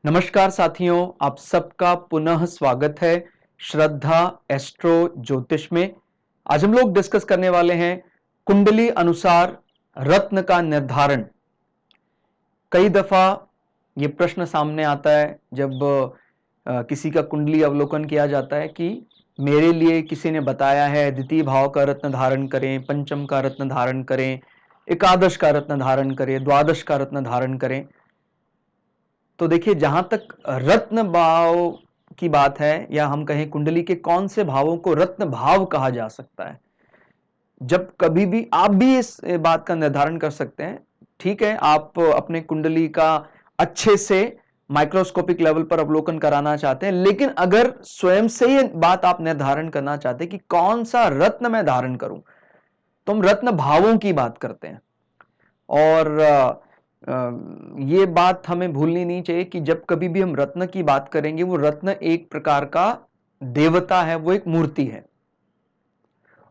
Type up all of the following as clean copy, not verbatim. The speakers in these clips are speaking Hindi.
नमस्कार साथियों, आप सबका पुनः स्वागत है श्रद्धा एस्ट्रो ज्योतिष में। आज हम लोग डिस्कस करने वाले हैं कुंडली अनुसार रत्न का निर्धारण। कई दफा ये प्रश्न सामने आता है जब किसी का कुंडली अवलोकन किया जाता है कि मेरे लिए किसी ने बताया है द्वितीय भाव का रत्न धारण करें, पंचम का रत्न धारण करें, एकादश का रत्न धारण करें, द्वादश का रत्न धारण करें। तो देखिए, जहां तक रत्न भाव की बात है या हम कहें कुंडली के कौन से भावों को रत्न भाव कहा जा सकता है, जब कभी भी आप भी इस बात का निर्धारण कर सकते हैं। ठीक है, आप अपने कुंडली का अच्छे से माइक्रोस्कोपिक लेवल पर अवलोकन कराना चाहते हैं, लेकिन अगर स्वयं से ये बात आप निर्धारण करना चाहते हैं कि कौन सा रत्न मैं धारण करूं, तो हम रत्न भावों की बात करते हैं। और ये बात हमें भूलनी नहीं चाहिए कि जब कभी भी हम रत्न की बात करेंगे, वो रत्न एक प्रकार का देवता है, वो एक मूर्ति है।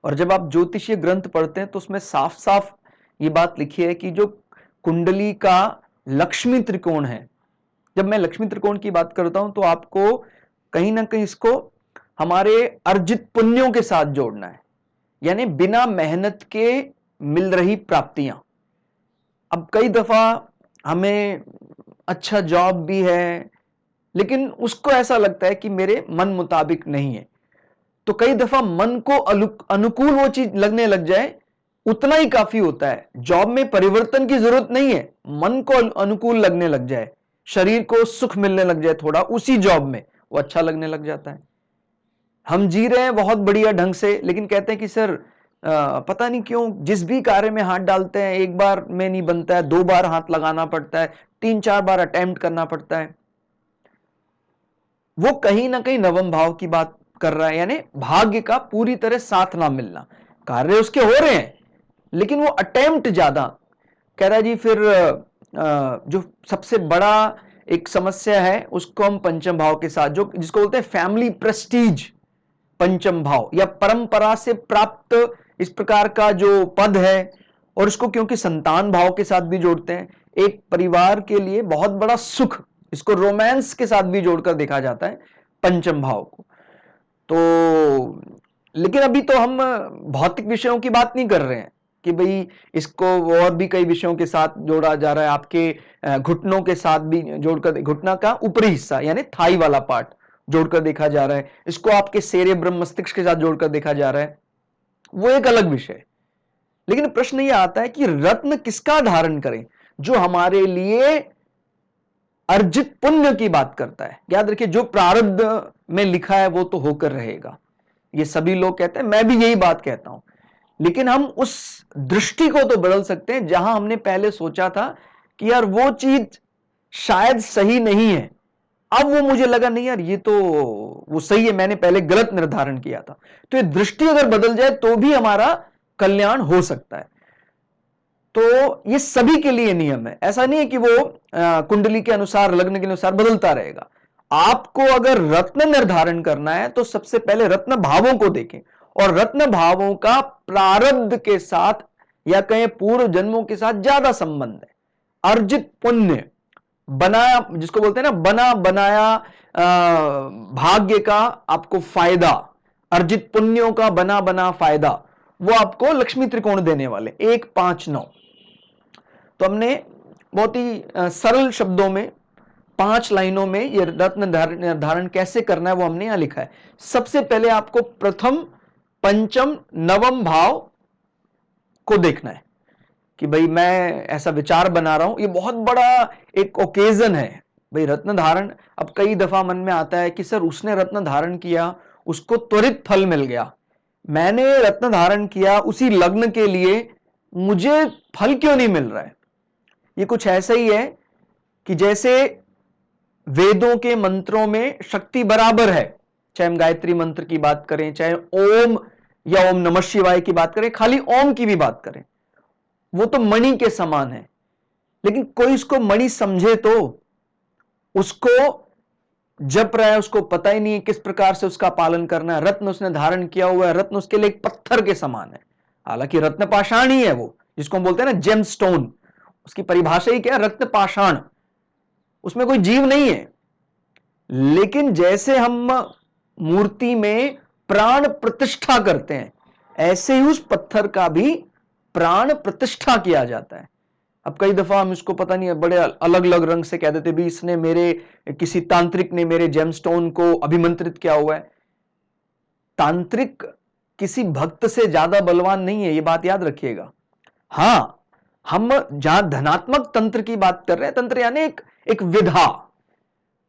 और जब आप ज्योतिषीय ग्रंथ पढ़ते हैं तो उसमें साफ साफ ये बात लिखी है कि जो कुंडली का लक्ष्मी त्रिकोण है, जब मैं लक्ष्मी त्रिकोण की बात करता हूं तो आपको कहीं ना कहीं इसको हमारे अर्जित पुण्यों के साथ जोड़ना है, यानी बिना मेहनत के मिल रही प्राप्तियां। अब कई दफा हमें अच्छा जॉब भी है, लेकिन उसको ऐसा लगता है कि मेरे मन मुताबिक नहीं है। तो कई दफा मन को अनुकूल वो चीज लगने लग जाए, उतना ही काफी होता है। जॉब में परिवर्तन की जरूरत नहीं है, मन को अनुकूल लगने लग जाए, शरीर को सुख मिलने लग जाए, थोड़ा उसी जॉब में वो अच्छा लगने लग जाता है। हम जी रहे हैं बहुत बढ़िया ढंग से, लेकिन कहते हैं कि सर पता नहीं क्यों जिस भी कार्य में हाथ डालते हैं एक बार में नहीं बनता है, 2 बार हाथ लगाना पड़ता है, 3-4 बार अटेम्प्ट करना पड़ता है। वो कहीं ना कहीं नवम भाव की बात कर रहा है, यानी भाग्य का पूरी तरह साथ ना मिलना। कार्य उसके हो रहे हैं लेकिन वो अटेम्प्ट ज्यादा कह रहा है जी। फिर जो सबसे बड़ा एक समस्या है उसको हम पंचम भाव के साथ, जो जिसको बोलते हैं फैमिली प्रेस्टीज, पंचम भाव या परंपरा से प्राप्त इस प्रकार का जो पद है, और इसको क्योंकि संतान भाव के साथ भी जोड़ते हैं, एक परिवार के लिए बहुत बड़ा सुख, इसको रोमांस के साथ भी जोड़कर देखा जाता है पंचम भाव को। तो लेकिन अभी तो हम भौतिक विषयों की बात नहीं कर रहे हैं कि भाई इसको और भी कई विषयों के साथ जोड़ा जा रहा है, आपके घुटनों के साथ भी जोड़कर, घुटना का ऊपरी हिस्सा यानी थाई वाला पार्ट जोड़कर देखा जा रहा है, इसको आपके सेरेब्रम मस्तिष्क के साथ जोड़कर देखा जा रहा है, वो एक अलग विषय। लेकिन प्रश्न यह आता है कि रत्न किसका धारण करें जो हमारे लिए अर्जित पुण्य की बात करता है। याद रखिए, जो प्रारब्ध में लिखा है वो तो होकर रहेगा, ये सभी लोग कहते हैं, मैं भी यही बात कहता हूं। लेकिन हम उस दृष्टि को तो बदल सकते हैं, जहां हमने पहले सोचा था कि यार वो चीज शायद सही नहीं है, अब वो मुझे लगा नहीं यार ये तो वो सही है, मैंने पहले गलत निर्धारण किया था। तो ये दृष्टि अगर बदल जाए तो भी हमारा कल्याण हो सकता है। तो ये सभी के लिए नियम है, ऐसा नहीं है कि वो कुंडली के अनुसार, लग्न के अनुसार बदलता रहेगा। आपको अगर रत्न निर्धारण करना है तो सबसे पहले रत्न भावों को देखें, और रत्न भावों का प्रारब्ध के साथ या कहें पूर्व जन्मों के साथ ज्यादा संबंध है। अर्जित पुण्य, बनाया जिसको बोलते हैं ना, बना बनाया भाग्य का आपको फायदा, अर्जित पुण्यों का बना बना फायदा, वो आपको लक्ष्मी त्रिकोण देने वाले 1, 5, 9। तो हमने बहुत ही सरल शब्दों में 5 लाइनों में ये रत्न निर्धारण कैसे करना है वो हमने यहां लिखा है। सबसे पहले आपको प्रथम, पंचम, नवम भाव को देखना है कि भाई मैं ऐसा विचार बना रहा हूं, ये बहुत बड़ा एक ओकेजन है भाई रत्न धारण। अब कई दफा मन में आता है कि सर उसने रत्न धारण किया, उसको त्वरित फल मिल गया, मैंने रत्न धारण किया उसी लग्न के लिए, मुझे फल क्यों नहीं मिल रहा है। ये कुछ ऐसा ही है कि जैसे वेदों के मंत्रों में शक्ति बराबर है, चाहे हम गायत्री मंत्र की बात करें, चाहे ओम या ओम नमः शिवाय की बात करें, खाली ओम की भी बात करें, वो तो मणि के समान है। लेकिन कोई उसको मणि समझे तो उसको जप रहा है, उसको पता ही नहीं है किस प्रकार से उसका पालन करना है। रत्न उसने धारण किया हुआ है, रत्न उसके लिए एक पत्थर के समान है, हालांकि रत्न पाषाण ही है वो, जिसको हम बोलते हैं ना जेम स्टोन, उसकी परिभाषा ही क्या है, रत्न पाषाण। उसमें कोई जीव नहीं है, लेकिन जैसे हम मूर्ति में प्राण प्रतिष्ठा करते हैं, ऐसे ही उस पत्थर का भी प्राण प्रतिष्ठा किया जाता है। अब कई दफा हम इसको पता नहीं है बड़े अलग अलग रंग से कह देते भी इसने मेरे किसी तांत्रिक ने मेरे जेमस्टोन को अभिमंत्रित किया हुआ है। तांत्रिक किसी भक्त से ज्यादा बलवान नहीं है, ये बात याद रखिएगा। हां, हम जहां धनात्मक तंत्र की बात कर रहे हैं, तंत्र यानी एक विधा,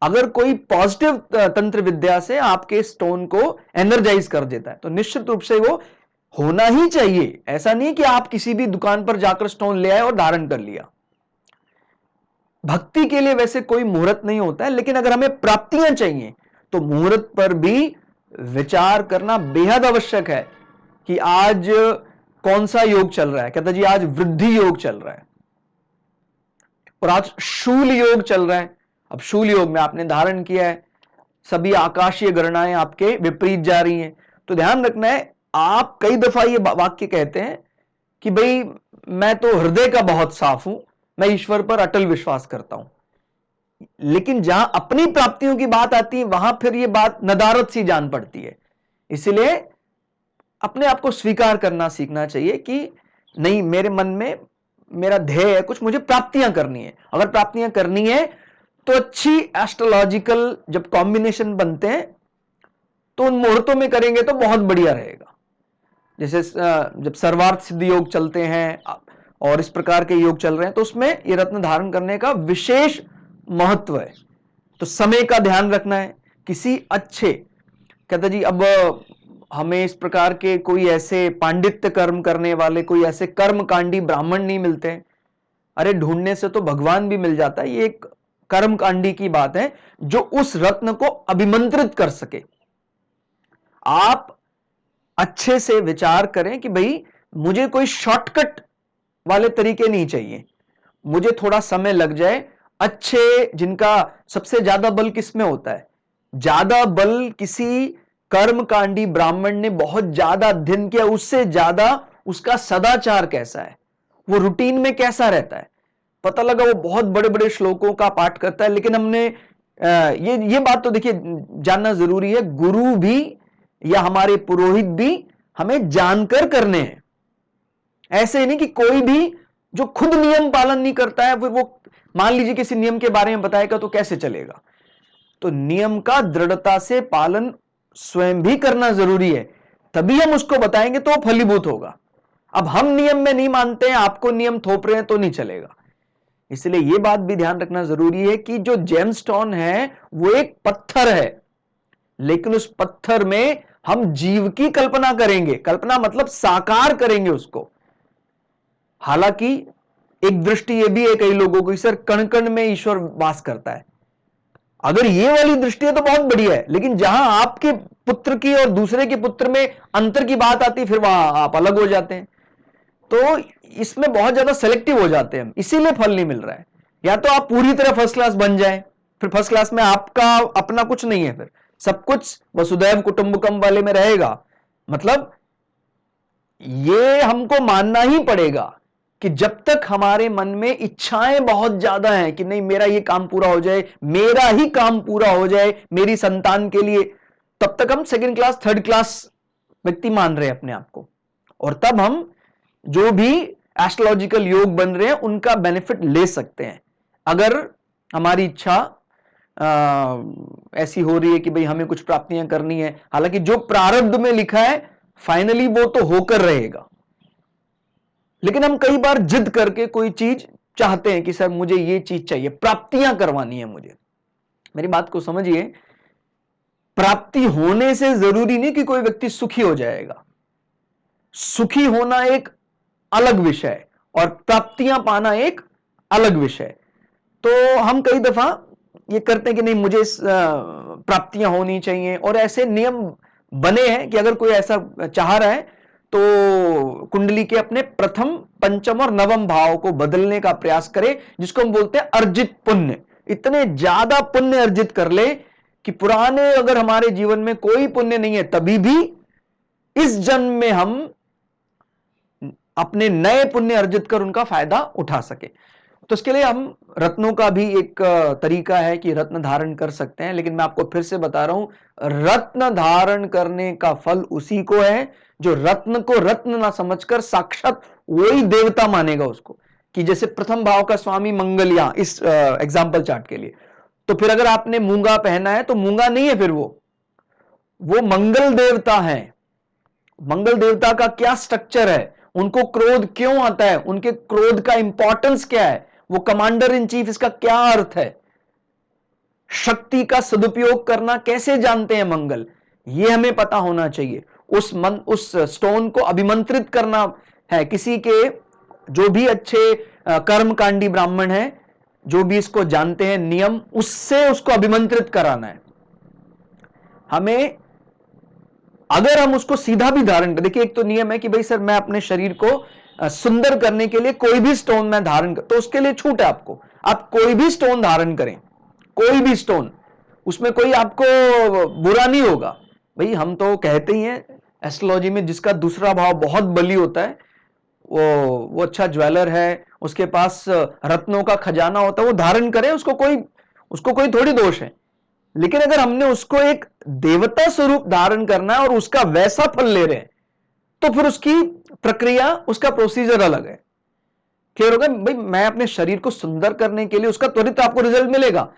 अगर कोई पॉजिटिव तंत्र विद्या से आपके स्टोन को एनर्जाइज कर देता है तो निश्चित रूप से वो होना ही चाहिए। ऐसा नहीं कि आप किसी भी दुकान पर जाकर स्टोन ले आए और धारण कर लिया। भक्ति के लिए वैसे कोई मुहूर्त नहीं होता है, लेकिन अगर हमें प्राप्तियां चाहिए तो मुहूर्त पर भी विचार करना बेहद आवश्यक है कि आज कौन सा योग चल रहा है। कहता जी आज वृद्धि योग चल रहा है और आज शूल योग चल रहा है। अब शूल योग में आपने धारण किया है, सभी आकाशीय गणनाएं आपके विपरीत जा रही हैं, तो ध्यान रखना है। आप कई दफा ये वाक्य कहते हैं कि भाई मैं तो हृदय का बहुत साफ हूं, मैं ईश्वर पर अटल विश्वास करता हूं, लेकिन जहां अपनी प्राप्तियों की बात आती है वहां फिर ये बात नदारत सी जान पड़ती है। इसलिए अपने आप को स्वीकार करना सीखना चाहिए कि नहीं, मेरे मन में मेरा ध्येय है कुछ, मुझे प्राप्तियां करनी है। अगर प्राप्तियां करनी है तो अच्छी एस्ट्रोलॉजिकल जब कॉम्बिनेशन बनते हैं तो उन मुहूर्तों में करेंगे तो बहुत बढ़िया रहेगा। जैसे जब सर्वार्थ सिद्धि योग चलते हैं और इस प्रकार के योग चल रहे हैं तो उसमें ये रत्न धारण करने का विशेष महत्व है। तो समय का ध्यान रखना है। किसी अच्छे, कहता जी अब हमें इस प्रकार के कोई ऐसे पांडित्य कर्म करने वाले, कोई ऐसे कर्मकांडी ब्राह्मण नहीं मिलते हैं। अरे ढूंढने से तो भगवान भी मिल जाता है। ये एक कर्मकांडी की बात है जो उस रत्न को अभिमंत्रित कर सके। आप अच्छे से विचार करें कि भाई मुझे कोई शॉर्टकट वाले तरीके नहीं चाहिए, मुझे थोड़ा समय लग जाए। अच्छे, जिनका सबसे ज्यादा बल किसमें होता है? ज्यादा बल किसी कर्मकांडी ब्राह्मण ने बहुत ज्यादा अध्ययन किया, उससे ज्यादा उसका सदाचार कैसा है, वो रूटीन में कैसा रहता है। पता लगा वो बहुत बड़े बड़े श्लोकों का पाठ करता है, लेकिन हमने ये बात तो देखिए जानना जरूरी है, गुरु भी या हमारे पुरोहित भी हमें जानकर करने हैं। ऐसे नहीं कि कोई भी जो खुद नियम पालन नहीं करता है, फिर वो मान लीजिए किसी नियम के बारे में बताएगा तो कैसे चलेगा। तो नियम का दृढ़ता से पालन स्वयं भी करना जरूरी है, तभी हम उसको बताएंगे तो फलीभूत होगा। अब हम नियम में नहीं मानते हैं, आपको नियम थोप रहे हैं तो नहीं चलेगा। इसलिए यह बात भी ध्यान रखना जरूरी है कि जो जेमस्टोन है वो एक पत्थर है, लेकिन उस पत्थर में हम जीव की कल्पना करेंगे। कल्पना मतलब साकार करेंगे उसको। हालांकि एक दृष्टि यह भी है कई लोगों की, सर कण कण में ईश्वर वास करता है। अगर ये वाली दृष्टि है तो बहुत बढ़िया है, लेकिन जहां आपके पुत्र की और दूसरे के पुत्र में अंतर की बात आती है फिर वहां आप अलग हो जाते हैं। तो इसमें बहुत ज्यादा सेलेक्टिव हो जाते हैं, इसीलिए फल नहीं मिल रहा है। या तो आप पूरी तरह फर्स्ट क्लास बन जाए, फिर फर्स्ट क्लास में आपका अपना कुछ नहीं है, फिर सब कुछ वसुधैव कुटुंबकम वाले में रहेगा। मतलब ये हमको मानना ही पड़ेगा कि जब तक हमारे मन में इच्छाएं बहुत ज्यादा हैं कि नहीं मेरा ये काम पूरा हो जाए, मेरा ही काम पूरा हो जाए मेरी संतान के लिए, तब तक हम सेकंड क्लास थर्ड क्लास व्यक्ति मान रहे हैं अपने आप को। और तब हम जो भी एस्ट्रोलॉजिकल योग बन रहे हैं उनका बेनिफिट ले सकते हैं, अगर हमारी इच्छा ऐसी हो रही है कि भाई हमें कुछ प्राप्तियां करनी है। हालांकि जो प्रारब्ध में लिखा है फाइनली वो तो होकर रहेगा, लेकिन हम कई बार जिद करके कोई चीज चाहते हैं कि सर मुझे ये चीज चाहिए, प्राप्तियां करवानी है मुझे। मेरी बात को समझिए, प्राप्ति होने से जरूरी नहीं कि कोई व्यक्ति सुखी हो जाएगा। सुखी होना एक अलग विषय और प्राप्तियां पाना एक अलग विषय। तो हम कई दफा ये करते हैं कि नहीं मुझे प्राप्तियां होनी चाहिए, और ऐसे नियम बने हैं कि अगर कोई ऐसा चाह रहा है तो कुंडली के अपने प्रथम, पंचम और नवम भाव को बदलने का प्रयास करे, जिसको हम बोलते हैं अर्जित पुण्य। इतने ज्यादा पुण्य अर्जित कर ले कि पुराने अगर हमारे जीवन में कोई पुण्य नहीं है तभी भी इस जन्म में हम अपने नए पुण्य अर्जित कर उनका फायदा उठा सके। तो इसके लिए हम रत्नों का भी एक तरीका है कि रत्न धारण कर सकते हैं, लेकिन मैं आपको फिर से बता रहा हूं, रत्न धारण करने का फल उसी को है जो रत्न को रत्न ना समझकर साक्षात वही देवता मानेगा उसको। कि जैसे प्रथम भाव का स्वामी मंगल, इस एग्जाम्पल चार्ट के लिए, तो फिर अगर आपने मूंगा पहना है तो मूंगा नहीं है, फिर वो मंगल देवता है। मंगल देवता का क्या स्ट्रक्चर है, उनको क्रोध क्यों आता है, उनके क्रोध का इंपॉर्टेंस क्या है, वो कमांडर इन चीफ, इसका क्या अर्थ है, शक्ति का सदुपयोग करना कैसे जानते हैं मंगल, ये हमें पता होना चाहिए। उस स्टोन को अभिमंत्रित करना है किसी के, जो भी अच्छे कर्मकांडी ब्राह्मण हैं, जो भी इसको जानते हैं नियम, उससे उसको अभिमंत्रित कराना है हमें। अगर हम उसको सीधा भी धारण कर, देखिए एक तो नियम है कि भाई सर मैं अपने शरीर को सुंदर करने के लिए कोई भी स्टोन मैं धारण कर, तो उसके लिए छूट है आपको, आप कोई भी स्टोन धारण करें, कोई भी स्टोन, उसमें कोई आपको बुरा नहीं होगा। भाई हम तो कहते ही हैं एस्ट्रोलॉजी में, जिसका दूसरा भाव बहुत बली होता है वो अच्छा ज्वेलर है, उसके पास रत्नों का खजाना होता है, वो धारण करे, उसको कोई थोड़ी दोष है। लेकिन अगर हमने उसको एक देवता स्वरूप धारण करना है और उसका वैसा फल ले रहे हैं, तो फिर उसकी प्रक्रिया, उसका प्रोसीजर अलग है। क्लियर होगा भाई, मैं अपने शरीर को सुंदर करने के लिए उसका त्वरित आपको रिजल्ट मिलेगा।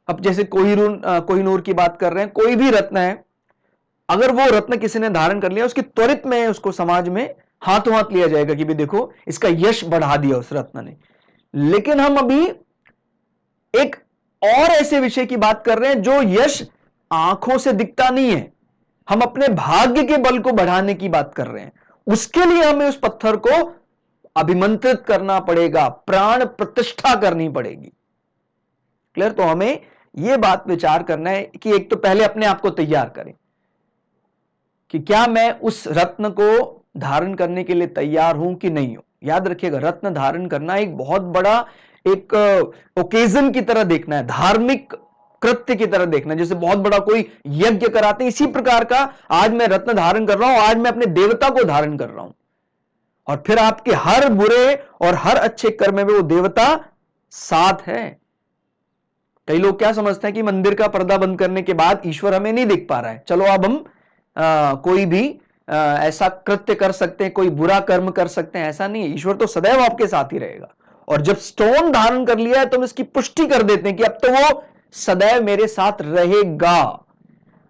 अब जैसे कोहिनूर की बात कर रहे हैं, कोई भी रत्न है, अगर वो रत्न किसी ने धारण कर लिया, उसकी त्वरित में उसको समाज में हाथों हाथ लिया जाएगा कि भी देखो इसका यश बढ़ा दिया उस रत्न ने। लेकिन हम अभी एक और ऐसे विषय की बात कर रहे हैं जो यश आंखों से दिखता नहीं है, हम अपने भाग्य के बल को बढ़ाने की बात कर रहे हैं। उसके लिए हमें उस पत्थर को अभिमंत्रित करना पड़ेगा, प्राण प्रतिष्ठा करनी पड़ेगी। क्लियर? तो हमें यह बात विचार करना है कि एक तो पहले अपने आप को तैयार करें कि क्या मैं उस रत्न को धारण करने के लिए तैयार हूं कि नहीं हूं। याद रखिएगा, रत्न धारण करना एक बहुत बड़ा एक ओकेजन की तरह देखना है, धार्मिक कृत्य की तरह देखना है, जैसे बहुत बड़ा कोई यज्ञ कराते हैं, इसी प्रकार का आज मैं रत्न धारण कर रहा हूं, आज मैं अपने देवता को धारण कर रहा हूं, और फिर आपके हर बुरे और हर अच्छे कर्म में वो देवता साथ है। कई लोग क्या समझते हैं कि मंदिर का पर्दा बंद करने के बाद ईश्वर हमें नहीं दिख पा रहा है, चलो अब हम कोई भी ऐसा कृत्य कर सकते हैं, कोई बुरा कर्म कर सकते हैं, ऐसा नहीं है। ईश्वर तो सदैव आपके साथ ही रहेगा, और जब स्टोन धारण कर लिया है तो हम इसकी पुष्टि कर देते हैं कि अब तो वो सदैव मेरे साथ रहेगा।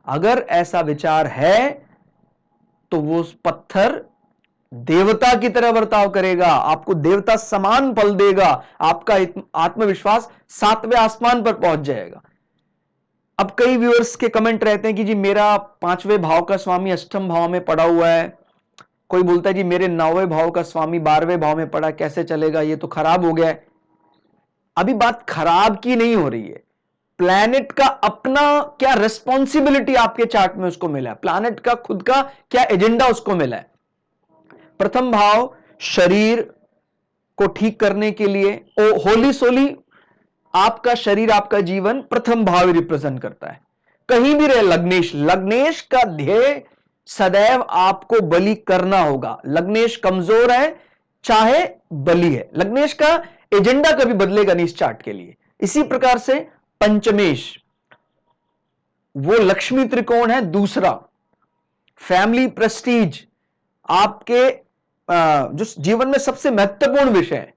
अगर ऐसा विचार है तो वो पत्थर देवता की तरह बर्ताव करेगा, आपको देवता समान फल देगा, आपका आत्मविश्वास 7वें आसमान पर पहुंच जाएगा। अब कई व्यूअर्स के कमेंट रहते हैं कि जी मेरा 5वें भाव का स्वामी अष्टम भाव में पड़ा हुआ है, कोई बोलता है जी मेरे 9वें भाव का स्वामी 12वें भाव में पड़ा, कैसे चलेगा, ये तो खराब हो गया है। अभी बात खराब की नहीं हो रही है, प्लैनेट का अपना क्या रिस्पॉन्सिबिलिटी आपके चार्ट में उसको मिला है, प्लैनेट का खुद का क्या एजेंडा उसको मिला है। प्रथम भाव शरीर को ठीक करने के लिए, होली सोली आपका शरीर, आपका जीवन प्रथम भाव रिप्रेजेंट करता है। कहीं भी रहे लग्नेश का ध्येय सदैव आपको बलि करना होगा। लग्नेश कमजोर है चाहे बलि है, लग्नेश का एजेंडा कभी बदलेगा नहीं इस चार्ट के लिए। इसी प्रकार से पंचमेश वो लक्ष्मी त्रिकोण है, दूसरा फैमिली प्रेस्टीज, आपके जो जीवन में सबसे महत्वपूर्ण विषय है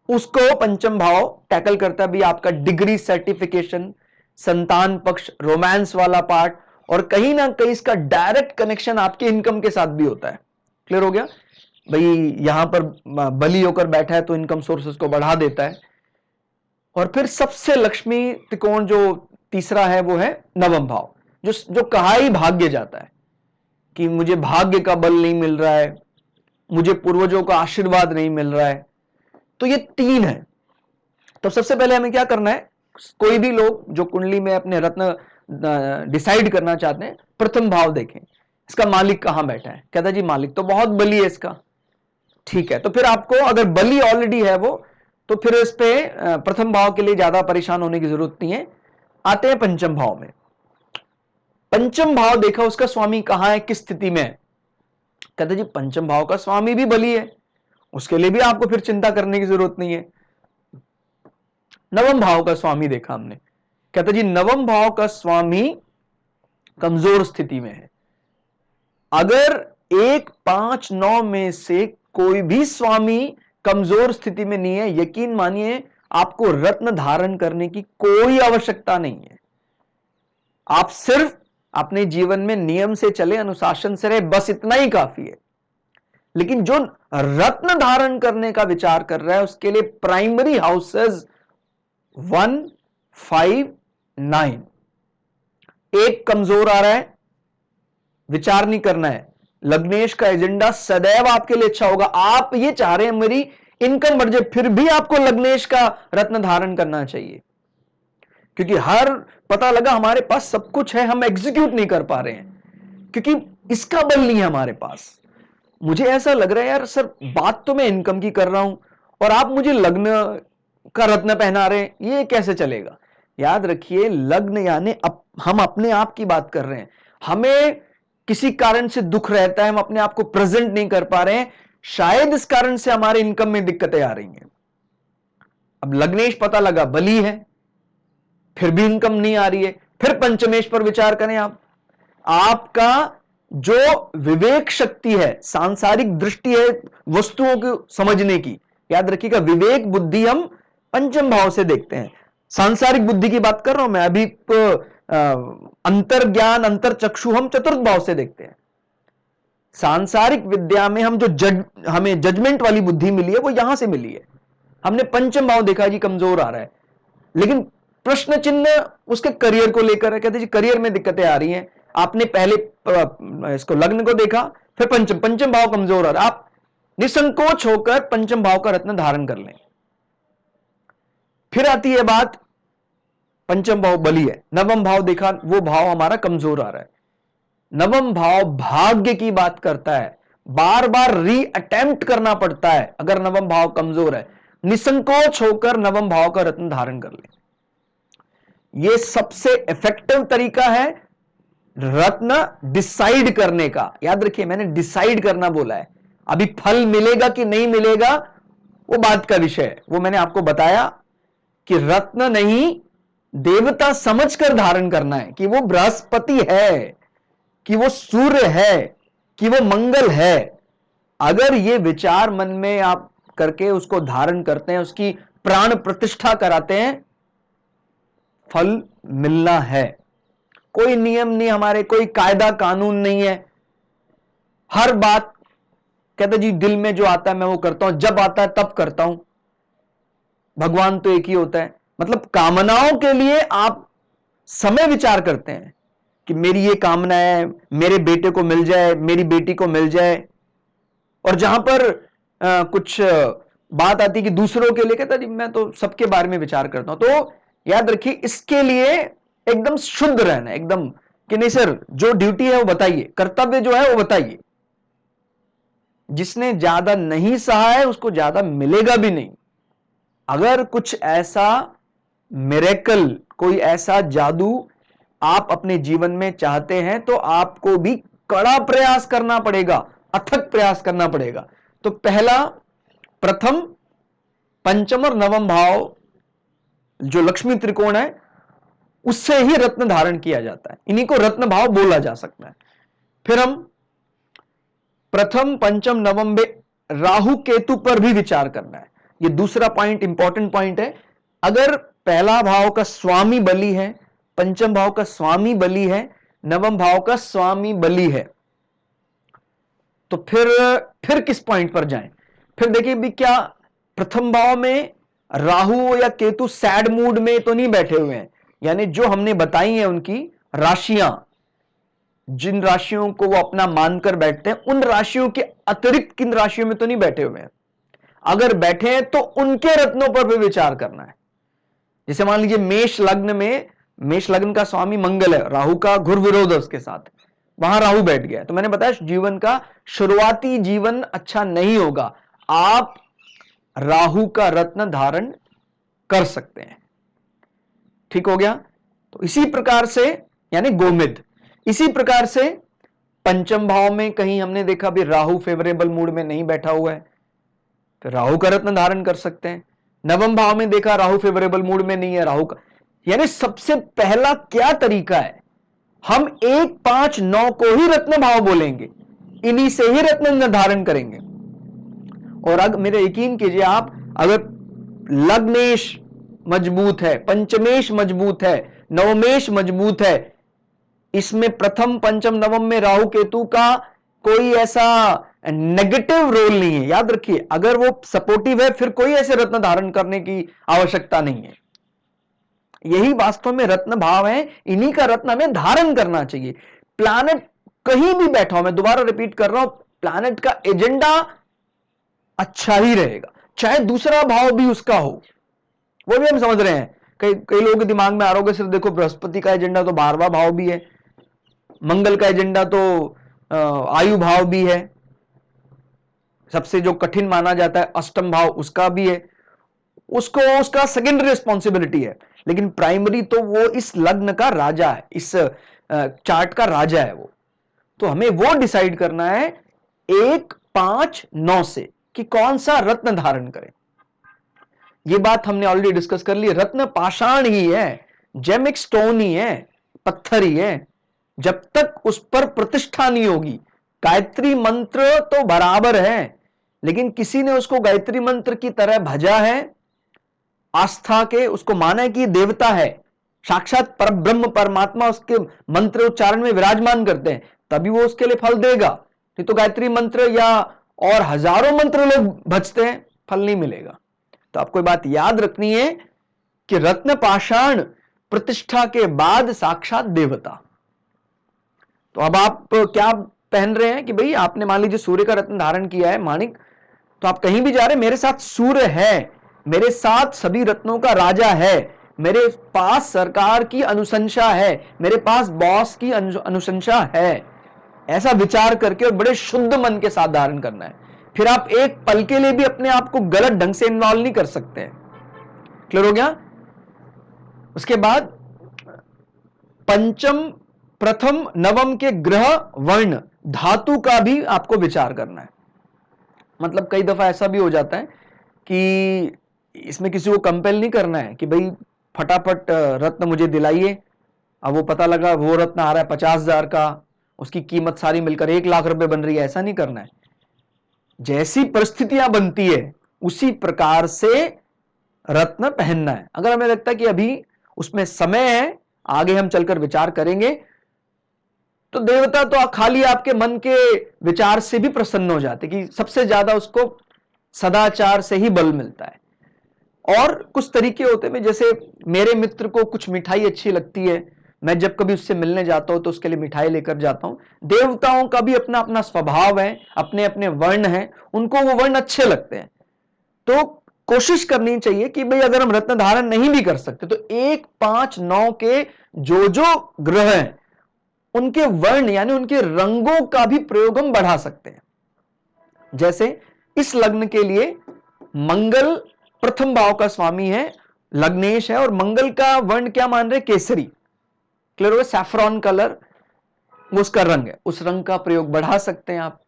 उसको पंचम भाव टैकल करता है भी। आपका डिग्री, सर्टिफिकेशन, संतान पक्ष, रोमांस वाला पार्ट, और कहीं ना कहीं इसका डायरेक्ट कनेक्शन आपके इनकम के साथ भी होता है। क्लियर हो गया भाई, यहां पर बली होकर बैठा है तो इनकम सोर्सेस को बढ़ा देता है। और फिर सबसे लक्ष्मी त्रिकोण जो तीसरा है वो है नवम भाव, जो कहा ही भाग्य जाता है कि मुझे भाग्य का बल नहीं मिल रहा है, मुझे पूर्वजों का आशीर्वाद नहीं मिल रहा है। तो ये 3 है। तो सबसे पहले हमें क्या करना है, कोई भी लोग जो कुंडली में अपने रत्न डिसाइड करना चाहते हैं, प्रथम भाव देखें, इसका मालिक कहां बैठा है। कहता जी मालिक तो बहुत बली है इसका, ठीक है, तो फिर आपको अगर बली ऑलरेडी है वो, तो फिर इस पे प्रथम भाव के लिए ज्यादा परेशान होने की जरूरत नहीं है। आते हैं पंचम भाव में। पंचम भाव देखा, उसका स्वामी कहां है, किस स्थिति में है। कहते जी पंचम भाव का स्वामी भी बली है, उसके लिए भी आपको फिर चिंता करने की जरूरत नहीं है। नवम भाव का स्वामी देखा हमने, कहता जी नवम भाव का स्वामी कमजोर स्थिति में है। अगर 1, 5, 9 में से कोई भी स्वामी कमजोर स्थिति में नहीं है, यकीन मानिए आपको रत्न धारण करने की कोई आवश्यकता नहीं है। आप सिर्फ अपने जीवन में नियम से चले, अनुशासन से रहे, बस इतना ही काफी है। लेकिन जो रत्न धारण करने का विचार कर रहा है उसके लिए प्राइमरी हाउसेस 1, 5, 9, एक कमजोर आ रहा है, विचार नहीं करना है। लग्नेश का एजेंडा सदैव आपके लिए अच्छा होगा। आप ये चाह रहे हैं मेरी इनकम बढ़ जाए, फिर भी आपको लग्नेश का रत्न धारण करना चाहिए, क्योंकि हर पता लगा हमारे पास सब कुछ है, हम एग्जीक्यूट नहीं कर पा रहे हैं क्योंकि इसका बल नहीं है हमारे पास। मुझे ऐसा लग रहा है यार सर, बात तो मैं इनकम की कर रहा हूं और आप मुझे लग्न का रत्न पहना रहे हैं, ये कैसे चलेगा। याद रखिए, लग्न यानी हम अपने आप की बात कर रहे हैं। हमें किसी कारण से दुख रहता है, हम अपने आप को प्रेजेंट नहीं कर पा रहे हैं, शायद इस कारण से हमारे इनकम में दिक्कतें आ रही हैं। अब लग्नेश पता लगा बली है, फिर भी इनकम नहीं आ रही है, फिर पंचमेश पर विचार करें आप। आपका जो विवेक शक्ति है, सांसारिक दृष्टि है वस्तुओं को समझने की, याद रखिएगा विवेक बुद्धि हम पंचम भाव से देखते हैं। सांसारिक बुद्धि की बात कर रहा हूं मैं अभी, अंतर ज्ञान अंतर चक्षु हम चतुर्थ भाव से देखते हैं। सांसारिक विद्या में हम हमें जजमेंट वाली बुद्धि मिली है वो यहां से मिली है। हमने पंचम भाव देखा जी कमजोर आ रहा है, लेकिन प्रश्न चिन्ह उसके करियर को लेकर है। कहते जी करियर में दिक्कतें आ रही हैं। आपने पहले इसको लग्न को देखा, फिर पंचम भाव कमजोर आ रहा है, आप निसंकोच होकर पंचम भाव का रत्न धारण कर लें। फिर आती है बात, पंचम भाव बली है, नवम भाव देखा, वो भाव हमारा कमजोर आ रहा है। नवम भाव भाग्य की बात करता है, बार बार री अटेम्प्ट करना पड़ता है। अगर नवम भाव कमजोर है, निसंकोच होकर नवम भाव का रत्न धारण कर ले। यह सबसे इफेक्टिव तरीका है रत्न डिसाइड करने का। याद रखिए मैंने डिसाइड करना बोला है, अभी फल मिलेगा कि नहीं मिलेगा वो बात का विषय है। वो मैंने आपको बताया कि रत्न नहीं देवता समझकर धारण करना है, कि वो बृहस्पति है, कि वो सूर्य है, कि वो मंगल है। अगर ये विचार मन में आप करके उसको धारण करते हैं, उसकी प्राण प्रतिष्ठा कराते हैं, फल मिलना है। कोई नियम नहीं हमारे, कोई कायदा कानून नहीं है। हर बात कहते जी दिल में जो आता है मैं वो करता हूं, जब आता है तब करता हूं। भगवान तो एक ही होता है। मतलब कामनाओं के लिए आप समय विचार करते हैं कि मेरी ये कामना है, मेरे बेटे को मिल जाए, मेरी बेटी को मिल जाए। और जहां पर कुछ बात आती कि दूसरों के लिए, कहता जी मैं तो सबके बारे में विचार करता हूं। तो याद रखिए इसके लिए एकदम शुद्ध रहना, एकदम कि नहीं सर जो ड्यूटी है वो बताइए, कर्तव्य जो है वो बताइए। जिसने ज्यादा नहीं सहा है उसको ज्यादा मिलेगा भी नहीं। अगर कुछ ऐसा मिरेकल, कोई ऐसा जादू आप अपने जीवन में चाहते हैं तो आपको भी कड़ा प्रयास करना पड़ेगा, अथक प्रयास करना पड़ेगा। तो पहला, प्रथम, पंचम और नवम भाव जो लक्ष्मी त्रिकोण है उससे ही रत्न धारण किया जाता है, इन्हीं को रत्न भाव बोला जा सकता है। फिर हम प्रथम, पंचम, नवम में राहु केतु पर भी विचार करना है। यह दूसरा पॉइंट, इंपॉर्टेंट पॉइंट है। अगर पहला भाव का स्वामी बली है, पंचम भाव का स्वामी बली है, नवम भाव का स्वामी बली है, तो फिर किस पॉइंट पर जाएं। फिर देखिए भी क्या प्रथम भाव में राहु या केतु सैड मूड में तो नहीं बैठे हुए हैं, यानी जो हमने बताई हैं उनकी राशियां, जिन राशियों को वो अपना मानकर बैठते हैं उन राशियों के अतिरिक्त किन राशियों में तो नहीं बैठे हुए हैं। अगर बैठे हैं तो उनके रत्नों पर भी विचार करना है। जैसे मान लीजिए मेष लग्न में, मेष लग्न का स्वामी मंगल है, राहु का घुर विरोध है उसके साथ, वहां राहु बैठ गया, तो मैंने बताया जीवन का शुरुआती जीवन अच्छा नहीं होगा। आप राहु का रत्न धारण कर सकते हैं। ठीक हो गया। तो इसी प्रकार से, यानी गोमिद, इसी प्रकार से पंचम भाव में कहीं हमने देखा भी राहु फेवरेबल मूड में नहीं बैठा हुआ है, तो राहु का रत्न धारण कर सकते हैं। नवम भाव में देखा राहु फेवरेबल मूड में नहीं है, राहु का, यानी सबसे पहला क्या तरीका है, हम 1 5 9 को ही रत्न भाव बोलेंगे, इन्हीं से ही रत्न निर्धारण करेंगे। और अगर मेरे यकीन कीजिए आप, अगर लग्नेश मजबूत है, पंचमेश मजबूत है, नवमेश मजबूत है, इसमें प्रथम पंचम नवम में राहु केतु का कोई ऐसा नेगेटिव रोल नहीं है। याद रखिए, अगर वो सपोर्टिव है फिर कोई ऐसे रत्न धारण करने की आवश्यकता नहीं है। यही वास्तव में रत्न भाव है, इन्हीं का रत्न हमें धारण करना चाहिए। प्लैनेट कहीं भी बैठा हो, मैं दोबारा रिपीट कर रहा हूं, प्लैनेट का एजेंडा अच्छा ही रहेगा, चाहे दूसरा भाव भी उसका हो, वो भी हम समझ रहे हैं। कई लोगों के दिमाग में आ रहा होगा सिर्फ देखो बृहस्पति का एजेंडा तो 12वां भाव भी है, मंगल का एजेंडा तो आयु भाव भी है, सबसे जो कठिन माना जाता है अष्टम भाव उसका भी है, उसको उसका सेकेंडरी रिस्पॉन्सिबिलिटी है, लेकिन प्राइमरी तो वो इस लग्न का राजा है, इस चार्ट का राजा है वो। तो हमें वो डिसाइड करना है 1 5 9 से कि कौन सा रत्न धारण करें। ये बात हमने ऑलरेडी डिस्कस कर ली। रत्न पाषाण ही है, जेमिक स्टोन ही है, पत्थर ही है, जब तक उस पर प्रतिष्ठा नहीं होगी। गायत्री मंत्र तो बराबर है, लेकिन किसी ने उसको गायत्री मंत्र की तरह भजा है, आस्था के उसको माना है कि देवता है, साक्षात परब्रह्म परमात्मा उसके मंत्र उच्चारण में विराजमान करते हैं, तभी वो उसके लिए फल देगा। नहीं तो गायत्री मंत्र या और हजारों मंत्र लोग भजते हैं, फल नहीं मिलेगा। तो आपको बात याद रखनी है कि रत्न पाषाण प्रतिष्ठा के बाद साक्षात देवता। तो अब आप क्या पहन रहे हैं कि भाई आपने मान लीजिए सूर्य का रत्न धारण किया है, माणिक, तो आप कहीं भी जा रहे हैं, मेरे साथ सूर्य है, मेरे साथ सभी रत्नों का राजा है, मेरे पास सरकार की अनुशंसा है, मेरे पास बॉस की अनुशंसा है, ऐसा विचार करके और बड़े शुद्ध मन के साथ धारण करना है। फिर आप एक पल के लिए भी अपने आप को गलत ढंग से इन्वॉल्व नहीं कर सकते। क्लियर हो गया? उसके बाद पंचम प्रथम नवम के ग्रह वर्ण धातु का भी आपको विचार करना है। मतलब कई दफा ऐसा भी हो जाता है कि इसमें किसी को कंपेल नहीं करना है कि भाई फटाफट रत्न मुझे दिलाइए। अब वो पता लगा वो रत्न आ रहा है 50,000 का, उसकी कीमत सारी मिलकर 1 लाख रुपए बन रही है, ऐसा नहीं करना है। जैसी परिस्थितियां बनती है उसी प्रकार से रत्न पहनना है। अगर हमें लगता है कि अभी उसमें समय है, आगे हम चलकर विचार करेंगे, तो देवता तो खाली आपके मन के विचार से भी प्रसन्न हो जाते कि सबसे ज्यादा उसको सदाचार से ही बल मिलता है। और कुछ तरीके होते हैं, जैसे मेरे मित्र को कुछ मिठाई अच्छी लगती है, मैं जब कभी उससे मिलने जाता हूं तो उसके लिए मिठाई लेकर जाता हूं। देवताओं का भी अपना अपना स्वभाव है, अपने अपने वर्ण हैं, उनको वो वर्ण अच्छे लगते हैं। तो कोशिश करनी चाहिए कि भाई अगर हम रत्न धारण नहीं भी कर सकते तो 1 5 9 के जो जो ग्रह हैं उनके वर्ण यानी उनके रंगों का भी प्रयोग हम बढ़ा सकते हैं। जैसे इस लग्न के लिए मंगल प्रथम भाव का स्वामी है, लग्नेश है, और मंगल का वर्ण क्या मान रहे? केसरी। क्लियर हो? सैफ्रॉन कलर उसका रंग है, उस रंग का प्रयोग बढ़ा सकते हैं आप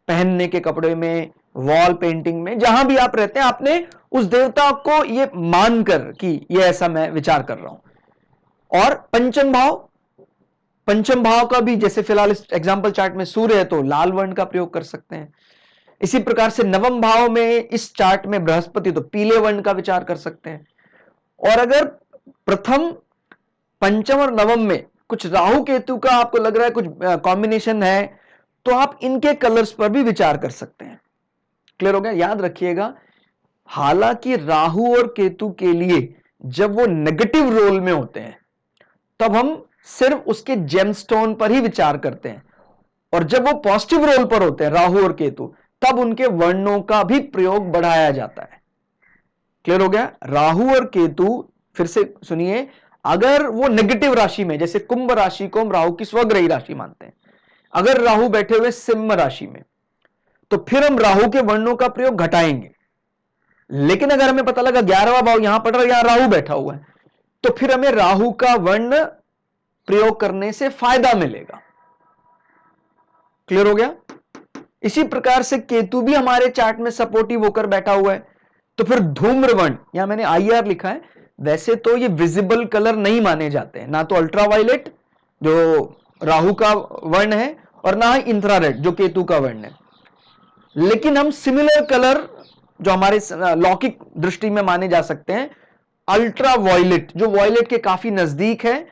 पहनने के कपड़े में, वॉल पेंटिंग में, जहां भी आप रहते हैं आपने उस देवता को ये मानकर कि ये ऐसा मैं विचार कर रहा हूं। और पंचम भाव का भी जैसे फिलहाल इस एग्जांपल चार्ट में सूर्य है तो लाल वर्ण का प्रयोग कर सकते हैं। इसी प्रकार से नवम भाव में इस चार्ट में बृहस्पति तो पीले वर्ण का विचार कर सकते हैं। और अगर प्रथम पंचम और नवम में कुछ राहु केतु का आपको लग रहा है कुछ कॉम्बिनेशन है तो आप इनके कलर्स पर भी विचार कर सकते हैं। क्लियर हो गया? याद रखिएगा, हालांकि राहु और केतु के लिए जब वो नेगेटिव रोल में होते हैं तब हम सिर्फ उसके जेमस्टोन पर ही विचार करते हैं, और जब वो पॉजिटिव रोल पर होते हैं राहु और केतु तब उनके वर्णों का भी प्रयोग बढ़ाया जाता है। क्लियर हो गया? राहु और केतु, फिर से सुनिए, अगर वो नेगेटिव राशि में, जैसे कुंभ राशि को हम राहु की स्वग्रही राशि मानते हैं, अगर राहु बैठे हुए सिंह राशि में तो फिर हम राहु के वर्णों का प्रयोग घटाएंगे। लेकिन अगर हमें पता लगा 11वां भाव यहां पड़ रहा है, यहां राहु बैठा हुआ है, तो फिर हमें राहु का वर्ण प्रयोग करने से फायदा मिलेगा। क्लियर हो गया? इसी प्रकार से केतु भी हमारे चार्ट में सपोर्टिव होकर बैठा हुआ है, तो फिर धूम्रवर्ण, यहां मैंने IR लिखा है, वैसे तो ये विजिबल कलर नहीं माने जाते हैं, ना तो अल्ट्रावायलेट जो राहु का वर्ण है और ना ही इंफ्रारेड जो केतु का वर्ण है, लेकिन हम सिमिलर कलर जो हमारे लौकिक दृष्टि में माने जा सकते हैं, अल्ट्रा वायलेट जो वायलेट के काफी नजदीक है,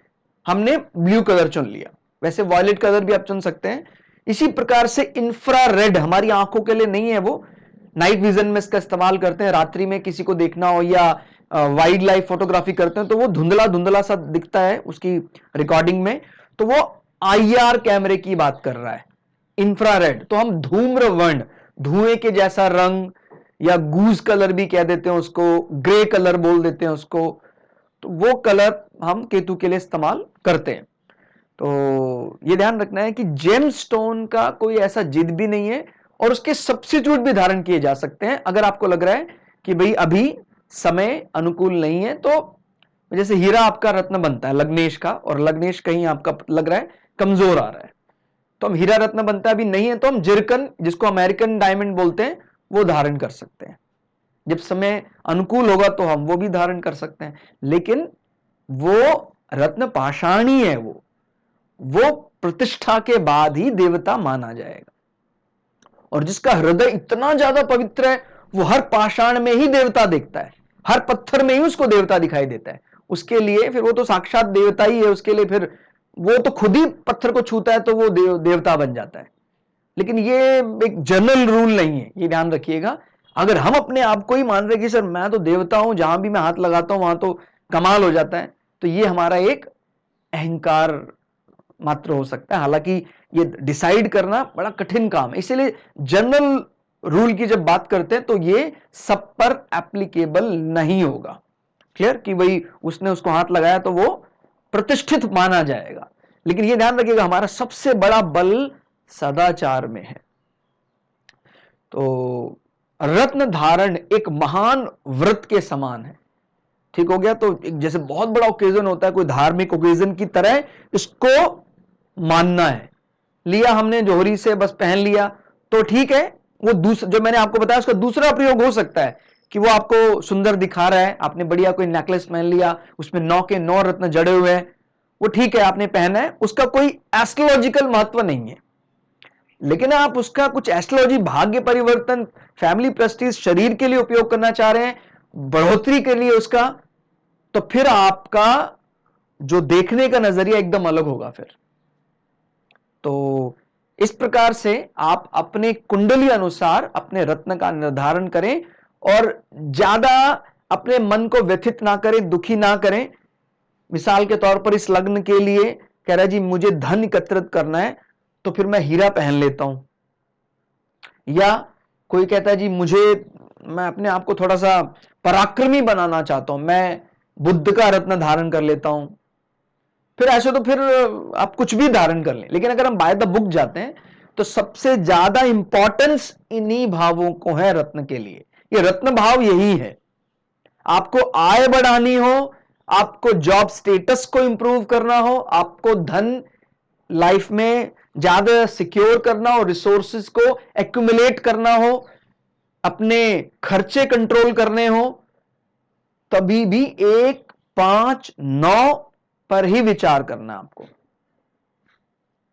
हमने ब्लू कलर चुन लिया। वैसे वायलेट कलर भी आप चुन सकते हैं। इसी प्रकार से इंफ्रारेड हमारी आंखों के लिए नहीं है, वो नाइट विजन में इसका इस्तेमाल करते हैं। रात्रि में किसी को देखना हो या वाइल्ड लाइफ फोटोग्राफी करते हैं तो वो धुंधला धुंधला सा दिखता है उसकी रिकॉर्डिंग में, तो वो IR कैमरे की बात कर रहा है। इंफ्रारेड तो हम धूम्रवर्ण, धुएं के जैसा रंग या गूज कलर भी कह देते हैं उसको, ग्रे कलर बोल देते हैं उसको, तो वो कलर हम केतु के लिए इस्तेमाल करते हैं। तो ये ध्यान रखना है कि जेम स्टोन का कोई ऐसा जिद भी नहीं है और उसके सब्स्टिट्यूट भी धारण किए जा सकते हैं। अगर आपको लग रहा है कि भाई अभी समय अनुकूल नहीं है, तो जैसे हीरा आपका रत्न बनता है लग्नेश का, और लग्नेश कहीं आपका लग रहा है कमजोर आ रहा है, तो हम हीरा रत्न बनता है, अभी नहीं है तो हम जिरकन जिसको अमेरिकन डायमंड बोलते हैं वो धारण कर सकते हैं। जब समय अनुकूल होगा तो हम वो भी धारण कर सकते हैं, लेकिन वो रत्न पाषाण ही है, वो प्रतिष्ठा के बाद ही देवता माना जाएगा। और जिसका हृदय इतना ज्यादा पवित्र है वो हर पाषाण में ही देवता देखता है, हर पत्थर में ही उसको देवता दिखाई देता है। उसके लिए फिर वो तो साक्षात देवता ही है, उसके लिए फिर वो तो खुद ही पत्थर को छूता है तो वो देवता बन जाता है। लेकिन ये एक जनरल रूल नहीं है, ये ध्यान रखिएगा। अगर हम अपने आप को ही मान रहे कि सर मैं तो देवता हूं, जहां भी मैं हाथ लगाता हूं वहां तो कमाल हो जाता है, तो ये हमारा एक अहंकार मात्र हो सकता है। हालांकि ये डिसाइड करना बड़ा कठिन काम है, इसीलिए जनरल रूल की जब बात करते हैं तो ये सब पर एप्लीकेबल नहीं होगा। क्लियर कि भाई उसने उसको हाथ लगाया तो वो प्रतिष्ठित माना जाएगा। लेकिन ये ध्यान रखिएगा हमारा सबसे बड़ा बल सदाचार में है। तो रत्न धारण एक महान व्रत के समान है। ठीक हो गया। तो जैसे बहुत बड़ा ओकेजन होता है, कोई धार्मिक ओकेजन की तरह इसको मानना है। लिया हमने जोहरी से बस पहन लिया तो ठीक है, वो दूसरा जो मैंने आपको बताया उसका दूसरा प्रयोग हो सकता है कि वो आपको सुंदर दिखा रहा है, आपने बढ़िया कोई नेकलेस पहन लिया उसमें 9 के 9 रत्न जड़े हुए हैं, वो ठीक है आपने पहना है, उसका कोई एस्ट्रोलॉजिकल महत्व नहीं है। लेकिन आप उसका कुछ एस्ट्रोलॉजी, भाग्य परिवर्तन, फैमिली प्रेस्टीज, शरीर के लिए उपयोग करना चाह रहे हैं, बढ़ोतरी के लिए उसका, तो फिर आपका जो देखने का नजरिया एकदम अलग होगा फिर। तो इस प्रकार से आप अपने कुंडली अनुसार अपने रत्न का निर्धारण करें और ज्यादा अपने मन को व्यथित ना करें, दुखी ना करें। मिसाल के तौर पर इस लग्न के लिए कह रहा है जी मुझे धन एकत्रित करना है तो फिर मैं हीरा पहन लेता हूं, या कोई कहता है जी मैं अपने आप को थोड़ा सा पराक्रमी बनाना चाहता हूं, मैं बुद्ध का रत्न धारण कर लेता हूं। फिर ऐसे तो फिर आप कुछ भी धारण कर लें, लेकिन अगर हम बाय द बुक जाते हैं तो सबसे ज्यादा इंपॉर्टेंस इन्हीं भावों को है रत्न के लिए। ये रत्न भाव यही है। आपको आय बढ़ानी हो, आपको जॉब स्टेटस को इंप्रूव करना हो, आपको धन लाइफ में ज्यादा सिक्योर करना हो, रिसोर्सेज को एक्यूमुलेट करना हो, अपने खर्चे कंट्रोल करने हो, तभी भी 1, 5, 9 पर ही विचार करना आपको।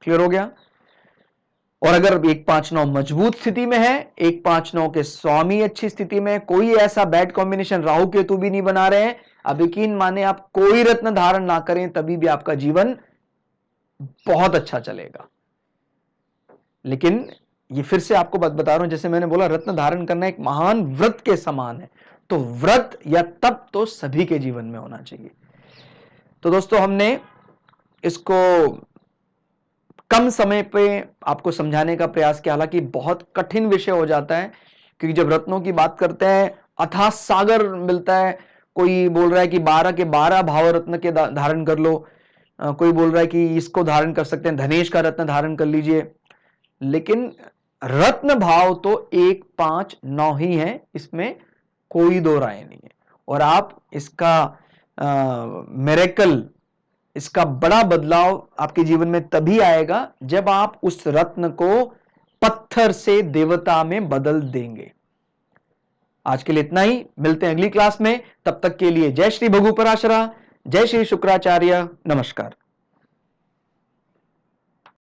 क्लियर हो गया। और अगर 1, 5, 9 मजबूत स्थिति में है, 1, 5, 9 के स्वामी अच्छी स्थिति में, कोई ऐसा बैड कॉम्बिनेशन राहु केतु भी नहीं बना रहे हैं, अब यकीन माने आप कोई रत्न धारण ना करें तभी भी आपका जीवन बहुत अच्छा चलेगा। लेकिन ये फिर से आपको बता रहा हूं, जैसे मैंने बोला रत्न धारण करना एक महान व्रत के समान है, तो व्रत या तप तो सभी के जीवन में होना चाहिए। तो दोस्तों हमने इसको कम समय पे आपको समझाने का प्रयास किया, हालांकि बहुत कठिन विषय हो जाता है, क्योंकि जब रत्नों की बात करते हैं अथाह सागर मिलता है। कोई बोल रहा है कि 12 के 12 भाव रत्न के धारण कर लो, कोई बोल रहा है कि इसको धारण कर सकते हैं, धनेश का रत्न धारण कर लीजिए। लेकिन रत्न भाव तो 1, 5, 9 ही है, इसमें कोई दो राय नहीं है। और आप इसका मिरेकल, इसका बड़ा बदलाव आपके जीवन में तभी आएगा जब आप उस रत्न को पत्थर से देवता में बदल देंगे। आज के लिए इतना ही, मिलते हैं अगली क्लास में। तब तक के लिए जय श्री भगु पराशरा, जय श्री शुक्राचार्य, नमस्कार।